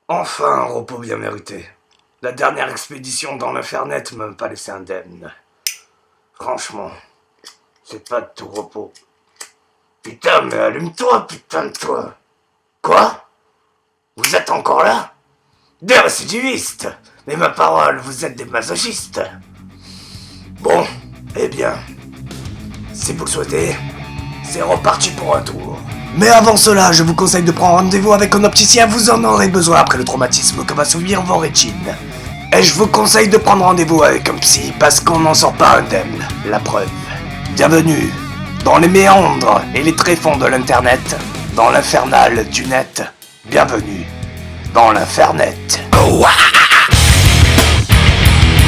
Enfin un repos bien mérité. La dernière expédition dans l'Infernet m'a pas laissé indemne. Franchement, c'est pas de tout repos. Putain, mais allume-toi, putain de toi. Quoi? Vous êtes encore là? Des récidivistes. Mais ma parole, vous êtes des masochistes. Bon, eh bien, si vous le souhaitez, c'est reparti pour un tour. Mais avant cela, je vous conseille de prendre rendez-vous avec un opticien, vous en aurez besoin après le traumatisme que va subir vos rétines. Et je vous conseille de prendre rendez-vous avec un psy, parce qu'on n'en sort pas indemne. La preuve. Bienvenue dans les méandres et les tréfonds de l'internet, dans l'infernal du net. Bienvenue dans l'infernet.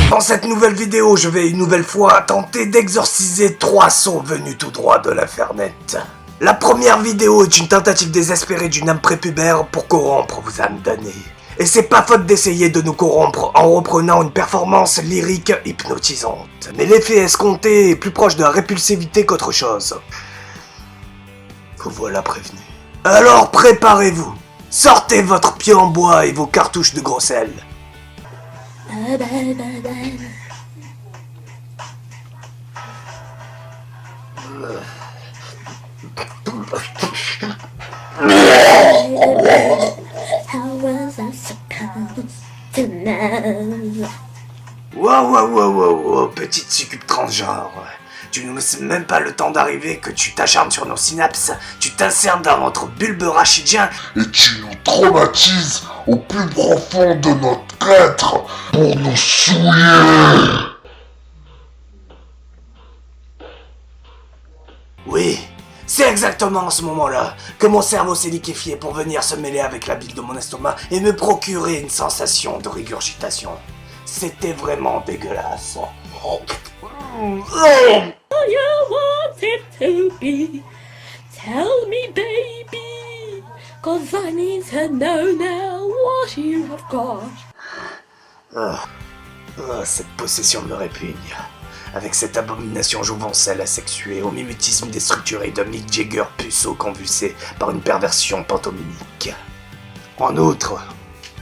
Dans cette nouvelle vidéo, je vais une nouvelle fois tenter d'exorciser 3 sons venus tout droit de l'infernet. La première vidéo est une tentative désespérée d'une âme prépubère pour corrompre vos âmes damnées. Et c'est pas faute d'essayer de nous corrompre en reprenant une performance lyrique hypnotisante. Mais l'effet escompté est plus proche de la répulsivité qu'autre chose. Vous voilà prévenu. Alors préparez-vous. Sortez votre pied en bois et vos cartouches de gros sel. How was I supposed to know? Wow, petite succube transgenre. Tu ne me laisses même pas le temps d'arriver que tu t'acharnes sur nos synapses, tu t'insères dans notre bulbe rachidien et tu nous traumatises au plus profond de notre être pour nous souiller. Oui, c'est exactement à ce moment-là que mon cerveau s'est liquéfié pour venir se mêler avec la bile de mon estomac et me procurer une sensation de régurgitation. C'était vraiment dégueulasse. You want it to be. Tell me, baby, 'cause I need to know now what you have got. Cette possession me répugne. Avec cette abomination jouvencelle asexuée au mimétisme déstructuré de Mick Jagger puceau convulsé par une perversion pantomimique. En outre,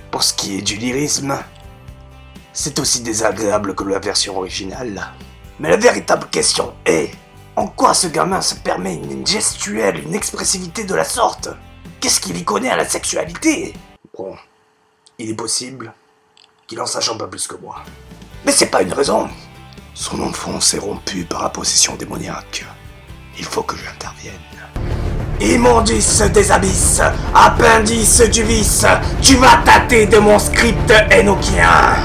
pour ce qui est du lyrisme, c'est aussi désagréable que la version originale. Mais la véritable question est, en quoi ce gamin se permet une gestuelle, une expressivité de la sorte? Qu'est-ce qu'il y connaît à la sexualité? Bon, il est possible qu'il en sache un peu plus que moi. Mais c'est pas une raison. Son enfance est rompu par la possession démoniaque. Il faut que j'intervienne. Immondice des abysses, appendice du vice, tu vas tâter de mon script énochien.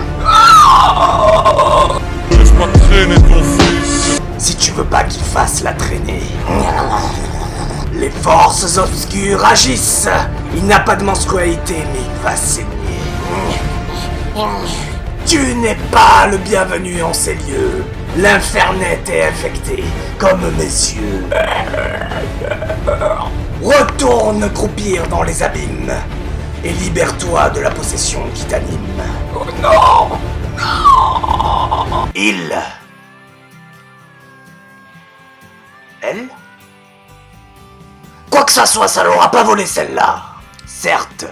Laisse-moi traîner ton fils. Si tu veux pas qu'il fasse la traînée. Les forces obscures agissent. Il n'a pas de menstrualité, mais il va saigner. Tu n'es pas le bienvenu en ces lieux. L'infernet est infecté, comme mes yeux. Retourne croupir dans les abîmes et libère-toi de la possession qui t'anime. Oh non! Non! Elle? Quoi que ça soit, ça l'aura pas volé celle-là. Certes.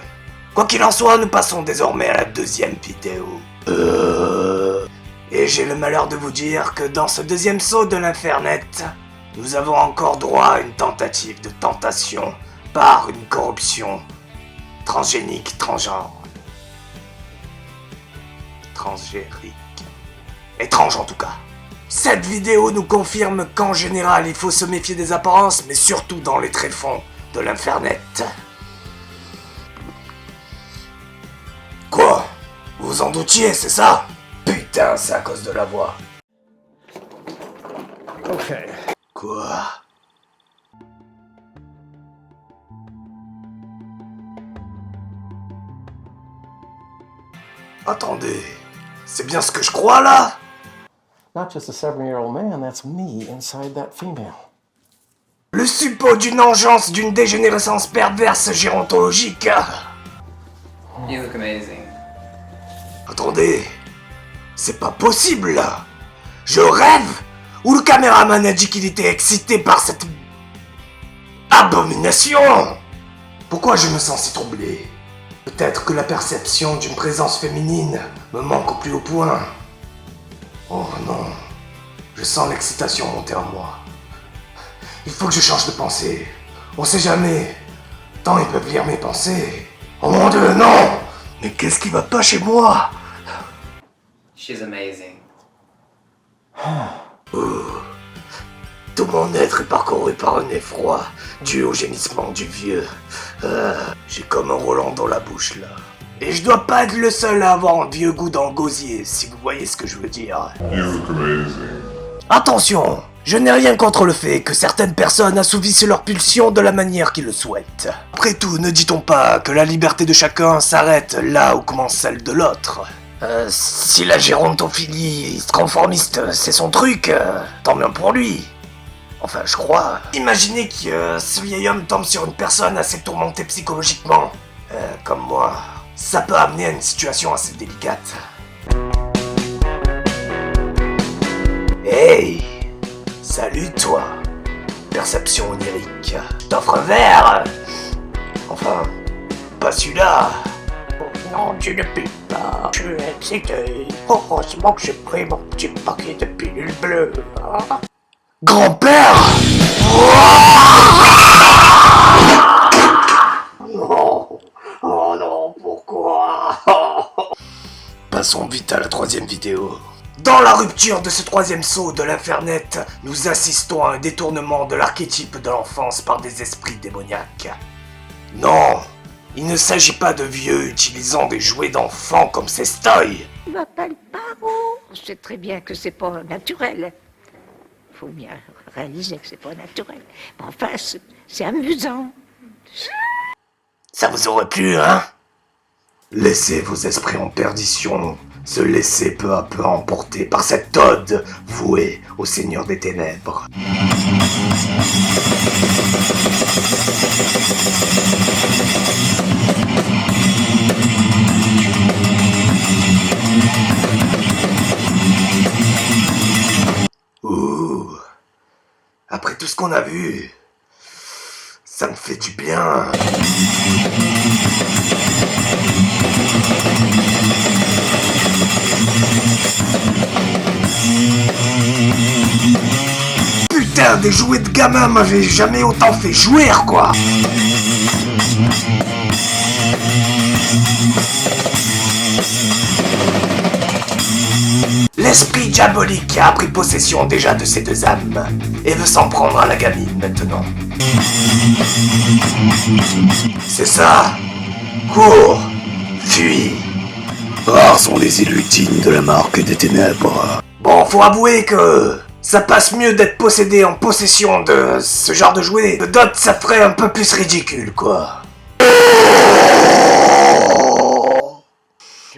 Quoi qu'il en soit, nous passons désormais à la deuxième vidéo. Et j'ai le malheur de vous dire que dans ce deuxième saut de l'infernet, nous avons encore droit à une tentative de tentation par une corruption transgénique, transgenre. Transgérique. Étrange en tout cas. Cette vidéo nous confirme qu'en général, il faut se méfier des apparences, mais surtout dans les tréfonds de l'infernet. Quoi? Vous en doutiez, c'est ça? Putain, c'est à cause de la voix. Ok. Quoi? Attendez, c'est bien ce que je crois là? Not just a 7-year-old man, that's me inside that female. Le suppôt d'une engeance d'une dégénérescence perverse gérontologique. You look amazing. Attendez, c'est pas possible là. Je rêve? Ou le caméraman a dit qu'il était excité par cette abomination? Pourquoi je me sens si troublé? Peut-être que la perception d'une présence féminine me manque au plus haut point. Oh non, je sens l'excitation monter en moi. Il faut que je change de pensée. On sait jamais. Tant ils peuvent lire mes pensées. Oh mon Dieu, non! Mais qu'est-ce qui va pas chez moi? She's amazing. Tout mon être est parcouru par un effroi, dû au gémissement du vieux. J'ai comme un Roland dans la bouche, là. Et je dois pas être le seul à avoir un vieux goût dans le gosier, si vous voyez ce que je veux dire. You look amazing. Attention! Je n'ai rien contre le fait que certaines personnes assouvissent leurs pulsions de la manière qu'ils le souhaitent. Après tout, ne dit-on pas que la liberté de chacun s'arrête là où commence celle de l'autre? Si la gérontophilie transformiste, c'est son truc, tant bien pour lui. Enfin, je crois. Imaginez que ce vieil homme tombe sur une personne assez tourmentée psychologiquement, comme moi. Ça peut amener à une situation assez délicate. Hey! Salut toi! Perception onirique. Je t'offre un verre! Enfin, pas celui-là! Oh non, tu ne peux pas. Je suis excité. Heureusement que j'ai pris mon petit paquet de pilules bleues. Hein? Grand-père! Non! Oh non, pourquoi? Passons vite à la troisième vidéo. Dans la rupture de ce troisième saut de l'Infernet, nous assistons à un détournement de l'archétype de l'enfance par des esprits démoniaques. Non, il ne s'agit pas de vieux utilisant des jouets d'enfants comme Sestoy. Je m'appelle Paro. On sait très bien que c'est pas naturel. Faut bien réaliser que c'est pas naturel. Mais enfin, c'est amusant. Ça vous aurait plu, hein? Laissez vos esprits en perdition se laisser peu à peu emporter par cette ode vouée au Seigneur des Ténèbres. Ouh, après tout ce qu'on a vu, ça me fait du bien. Putain, des jouets de gamin m'avaient jamais autant fait jouer, quoi. L'esprit diabolique a pris possession déjà de ces deux âmes et veut s'en prendre à la gamine maintenant. C'est ça. Cours. Fuis. Rares sont les élus dignes de la marque des ténèbres. Bon, faut avouer que ça passe mieux d'être possédé en possession de ce genre de jouet. De dot, ça ferait un peu plus ridicule, quoi.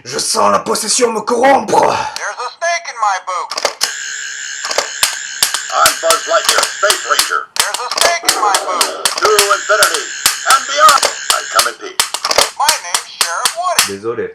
Je sens la possession me corrompre. There's a snake in my boot. I'm Buzz Lightyear, Space Ranger. There's a snake in my boot. To infinity and beyond. I come in peace. My name's Sheriff Woody. Désolé.